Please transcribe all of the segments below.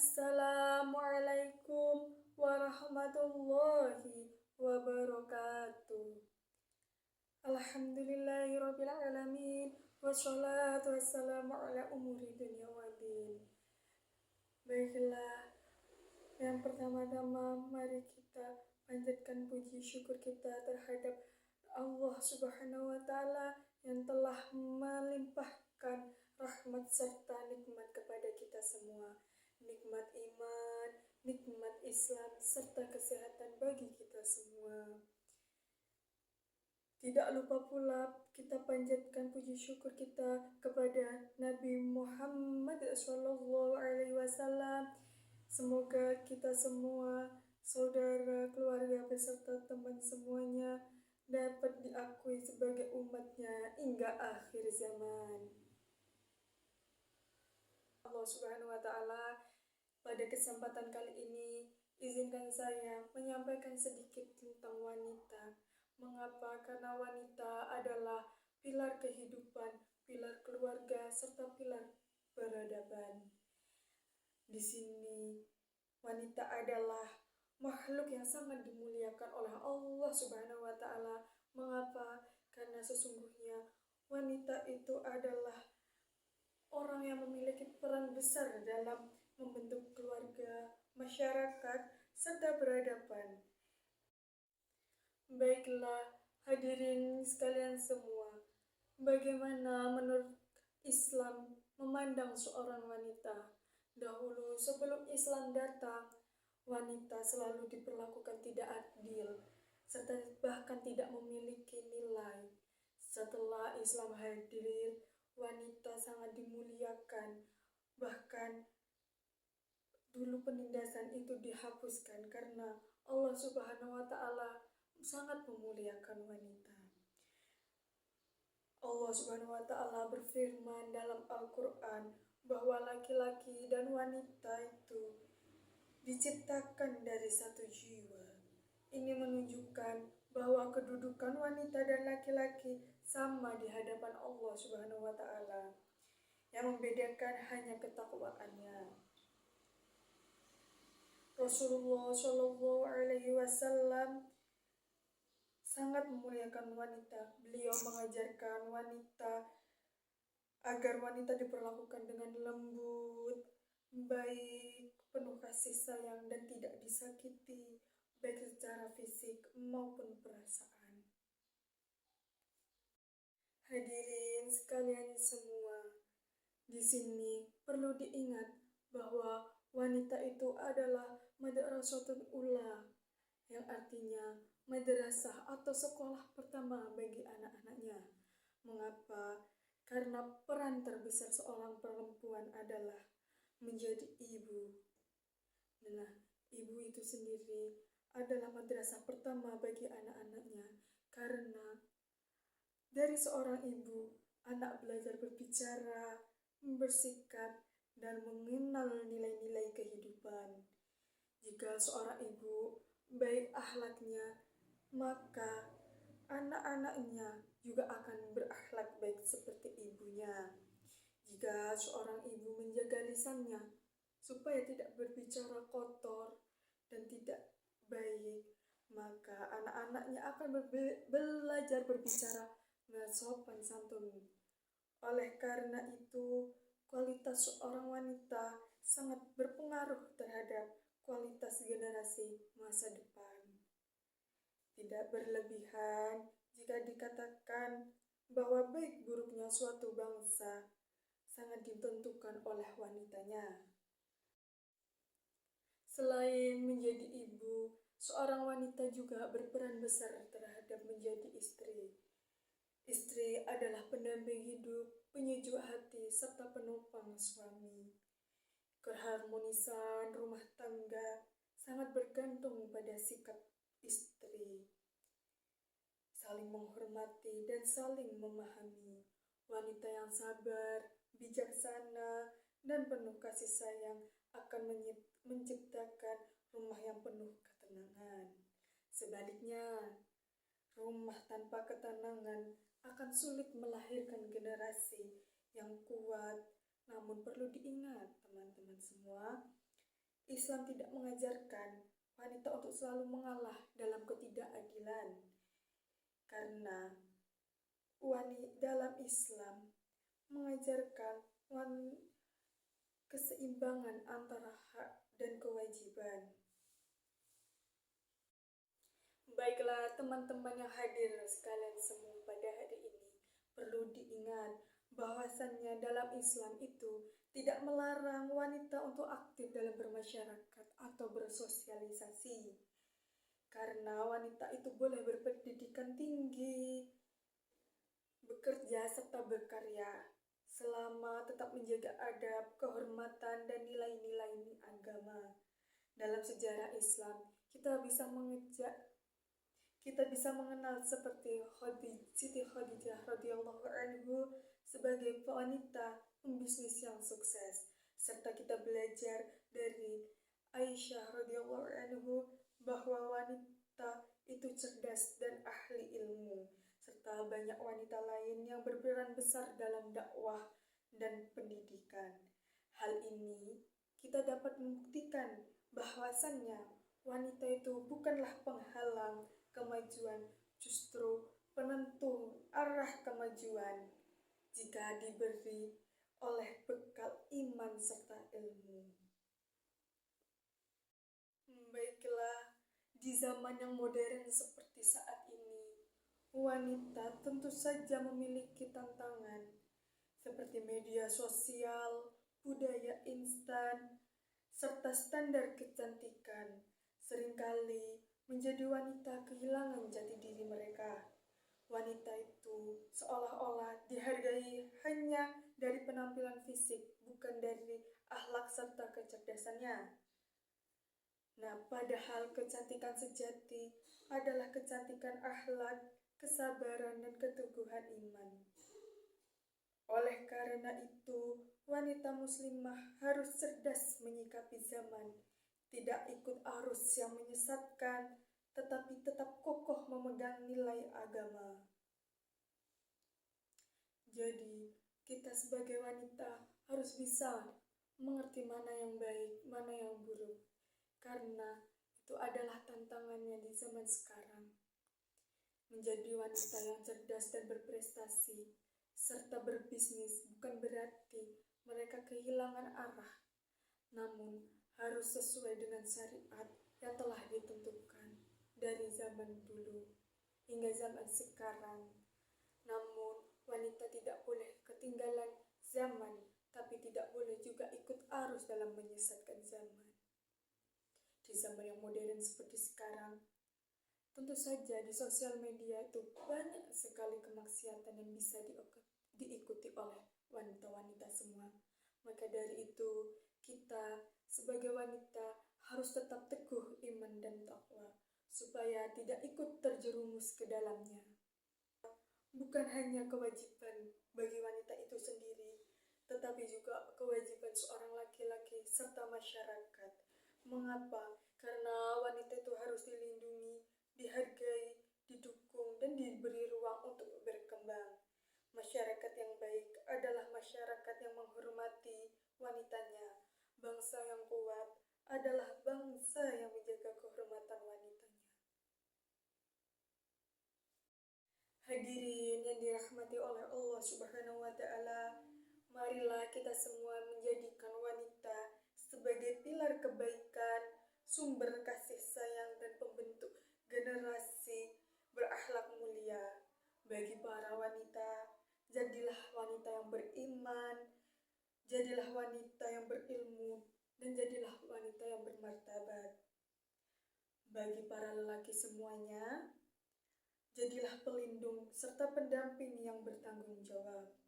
Assalamualaikum warahmatullahi wabarakatuh. Alhamdulillahirabbil alamin wassalatu wassalamu ala umuri dunya waddin. Baiklah, yang pertama-tama mari kita panjatkan puji syukur kita terhadap Allah Subhanahu wa taala yang telah melimpahkan rahmat serta nikmat kepada kita semua. Nikmat iman, nikmat Islam, serta kesehatan bagi kita semua. Tidak lupa pula kita panjatkan puji syukur kita kepada Nabi Muhammad SAW. Semoga kita semua, saudara, keluarga, beserta teman semuanya dapat diakui sebagai umatnya hingga akhir zaman. Allah Subhanahu wa taala, pada kesempatan kali ini izinkan saya menyampaikan sedikit tentang wanita. Mengapa? Karena wanita adalah pilar kehidupan, pilar keluarga, serta pilar peradaban. Di sini wanita adalah makhluk yang sangat dimuliakan oleh Allah Subhanahu wa taala. Mengapa? Karena sesungguhnya wanita itu adalah orang yang memiliki peran besar dalam membentuk keluarga, masyarakat, serta peradaban. Baiklah, hadirin sekalian semua, bagaimana menurut Islam memandang seorang wanita? Dahulu sebelum Islam datang, wanita selalu diperlakukan tidak adil, serta bahkan tidak memiliki nilai. Setelah Islam hadir, wanita sangat dimuliakan. Bahkan dulu penindasan itu dihapuskan karena Allah Subhanahu wa taala sangat memuliakan wanita. Allah Subhanahu wa taala berfirman dalam Al-Qur'an bahwa laki-laki dan wanita itu diciptakan dari satu jiwa. Ini menunjukkan bahwa kedudukan wanita dan laki-laki sama di hadapan Allah Subhanahu wa taala. Yang membedakan hanya ketakwaannya. Rasulullah Shallallahu alaihi wasallam sangat memuliakan wanita. Beliau mengajarkan wanita agar wanita diperlakukan dengan lembut, baik, penuh kasih sayang, dan tidak disakiti, baik secara fisik maupun perasaan. Hadirin sekalian semua, di sini perlu diingat bahwa wanita itu adalah madrasatul ula, yang artinya madrasah atau sekolah pertama bagi anak-anaknya. Mengapa? Karena peran terbesar seorang perempuan adalah menjadi ibu. Nah, ibu itu sendiri adalah madrasah pertama bagi anak-anaknya, karena dari seorang ibu, anak belajar berbicara, bersikap, dan mengenal nilai-nilai kehidupan. Jika seorang ibu baik akhlaknya, maka anak-anaknya juga akan berakhlak baik seperti ibunya. Jika seorang ibu menjaga lisannya supaya tidak berbicara kotor dan tidak baik, maka anak-anaknya akan belajar berbicara dengan sopan santun. Oleh karena itu, kualitas seorang wanita sangat berpengaruh terhadap kualitas generasi masa depan. Tidak berlebihan jika dikatakan bahwa baik buruknya suatu bangsa sangat ditentukan oleh wanitanya. Selain menjadi ibu, seorang wanita juga berperan besar terhadap menjadi istri. Istri adalah pendamping hidup, penyejuk hati, serta penopang suami. Keharmonisan rumah tangga sangat bergantung pada sikap istri. Saling menghormati dan saling memahami. Wanita yang sabar, bijaksana, dan penuh kasih sayang akan menciptakan rumah yang penuh ketenangan. Sebaliknya, rumah tanpa ketenangan akan sulit melahirkan generasi yang kuat. Namun perlu diingat teman-teman semua, Islam tidak mengajarkan wanita untuk selalu mengalah dalam ketidakadilan. Karena dalam Islam mengajarkan keseimbangan antara hak dan kewajiban. Baiklah teman-teman yang hadir sekalian semua pada hari ini, perlu diingat bahwasannya dalam Islam itu tidak melarang wanita untuk aktif dalam bermasyarakat atau bersosialisasi. Karena wanita itu boleh berpendidikan tinggi, bekerja serta berkarya, selama tetap menjaga adab, kehormatan, dan nilai-nilai agama. Dalam sejarah Islam, kita bisa mengenal seperti Siti Khadijah radhiyallahu anhu sebagai wanita pembisnis yang sukses, serta kita belajar dari Aisyah radhiyallahu anhu bahwa wanita itu cerdas dan ahli ilmu, serta banyak wanita lain yang berperan besar dalam dakwah dan pendidikan. Hal ini kita dapat membuktikan bahwasannya wanita itu bukanlah penghalang kemajuan, justru penentu arah kemajuan jika diberi oleh bekal iman serta ilmu. Baiklah, di zaman yang modern seperti saat ini, wanita tentu saja memiliki tantangan seperti media sosial, budaya instan, serta standar kecantikan seringkali menjadi wanita kehilangan jati diri mereka. Wanita itu seolah-olah dihargai hanya dari penampilan fisik, bukan dari akhlak serta kecerdasannya. Nah, padahal kecantikan sejati adalah kecantikan akhlak, kesabaran, dan keteguhan iman. Oleh karena itu, wanita muslimah harus cerdas menyikapi zaman, tidak ikut arus yang menyesatkan, tetapi tetap kokoh memegang nilai agama. Jadi, kita sebagai wanita harus bisa mengerti mana yang baik, mana yang buruk, karena itu adalah tantangannya di zaman sekarang. Menjadi wanita yang cerdas dan berprestasi, serta berbisnis bukan berarti mereka kehilangan arah, namun harus sesuai dengan syariat yang telah ditentukan dari zaman dulu hingga zaman sekarang. Namun, wanita tidak boleh ketinggalan zaman, tapi tidak boleh juga ikut arus dalam menyesatkan zaman. Di zaman yang modern seperti sekarang, tentu saja di sosial media itu banyak sekali kemaksiatan yang bisa diikuti oleh wanita-wanita semua. Maka dari itu, kita sebagai wanita harus tetap teguh iman dan takwa, supaya tidak ikut terjerumus ke dalamnya. Bukan hanya kewajiban bagi wanita itu sendiri, tetapi juga kewajiban seorang laki-laki serta masyarakat. Mengapa? Karena wanita itu harus dilindungi, dihargai, didukung, dan diberi ruang untuk berkembang. Masyarakat yang baik adalah masyarakat yang menghormati wanitanya. Bangsa yang kuat adalah bangsa yang menjaga kehormatan wanitanya. Hadirin yang dirahmati oleh Allah Subhanahu wa Ta'ala, marilah kita semua menjadikan wanita sebagai pilar kebaikan, sumber kasih sayang, dan pembentuk generasi berakhlak mulia. Bagi para wanita, jadilah wanita yang beriman, jadilah wanita yang berilmu, dan jadilah wanita yang bermartabat. Bagi para lelaki semuanya, jadilah pelindung serta pendamping yang bertanggung jawab.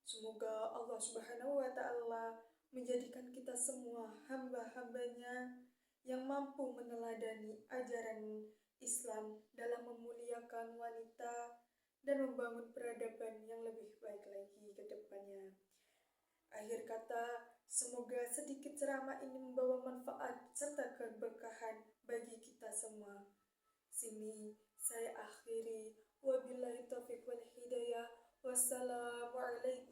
Semoga Allah Subhanahu wa Ta'ala menjadikan kita semua hamba-hambanya yang mampu meneladani ajaran Islam dalam memuliakan wanita dan membangun peradaban yang lebih baik lagi ke depannya. Akhir kata, semoga sedikit ceramah ini membawa manfaat serta keberkahan bagi kita semua. Sini saya akhiri. Wabillahi taufiq wal hidayah. Wassalamualaikum